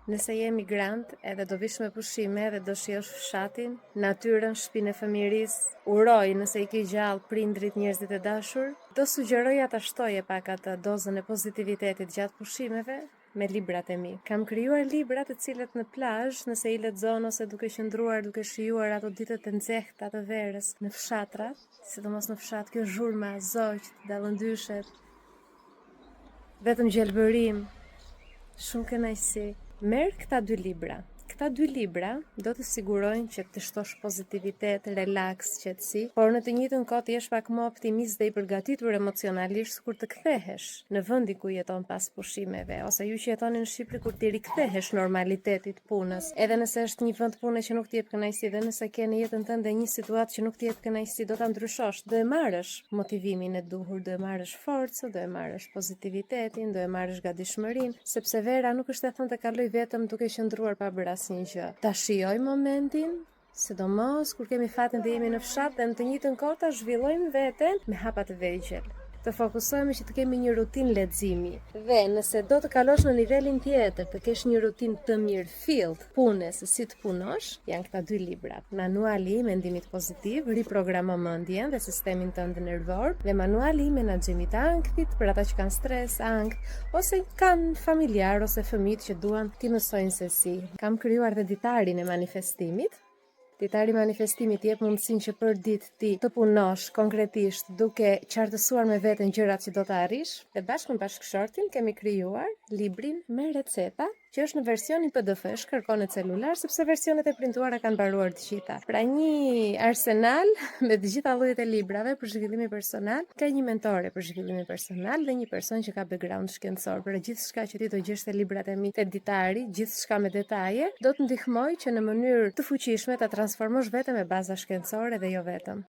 Nëse je emigrant edhe do vish me pushime edhe do shijosh fshatin, natyrën, shtëpinë e fëmijërisë, uroj nëse i ke gjallë prindrit, njerëzit e dashur, do sugjeroja ta shtoje pak atë dozën e pozitivitetit gjatë pushimeve me librat e mi. Kam krijuar libra të cilët në plazh, nëse i lexon ose duke qëndruar, duke shijuar ato ditët e nxehta të verës në fshatra, sidomos në fshat kjo zhurma, zogjt, dallëndyshet, vetëm gjelbërim, shumë kënaqësi. Merr këta dy libra. Këta dy libra do të sigurojnë që të shtosh pozitivitet, relaks, qetësi, por në të njëjtën kohë të jesh pak më optimist dhe i përgatitur emocionalisht kur të kthehesh në vendin ku jeton pas pushimeve, ose ju që jetoni në Shqipëri kur të rikthehesh normalitetit punës. Edhe nëse është një vend pune që nuk të jep kënaqësi dhe nëse ke në jetën tënde një situatë që nuk të jep kënaqësi, do ta ndryshosh, do e marrësh motivimin e duhur, do e marrësh forcën, do e marrësh pozitivitetin, do e marrësh gatishmërinë, sepse vera nuk është e thënë të kaloj vetëm duke qëndruar pa bërë asnjë gjë. Ta shijoj momentin, sidomos kur kemi fatin dhe jemi në fshat dhe në të njëjtën kohë ta zhvillojmë veten me hapa të vegjël. Të fokusohemi që të kemi një rutinë leximi. Dhe nëse do të kalosh në nivelin tjetër, të kesh një rutinë të mirëfillt pune se si të punosh, janë këta dy libra. Manuali i mendimit pozitiv, riprogramo mendjen dhe sistemin tënd nervor, dhe manuali i menaxhimit të ankthit për ata që kanë stres, ankth ose kanë familjar ose fëmijë që duan t'i mësojnë se si. Kam krijuar dhe ditarin e manifestimit. Ditari i manifestimit jep mundësinë që për ditë ti të punosh konkretisht duke qartësuar me veten gjërat që do të arrish. Dhe bashkë me bashkëshortin kemi krijuar librin me receta, që është në versionin PDF, shkërkon në celular sepse versionet e printuara kanë mbaruar të gjitha. Pra një arsenal me të gjitha llojet e librave për zhvillimin personal, ka një mentore për zhvillimin personal dhe një person që ka background shkencor. Për gjithçka që ti do gjesh te librat e mi te ditari, gjithçka me detaje, do të ndihmoj që në mënyrë të fuqishme ta transformosh veten me baza shkencore dhe jo vetëm.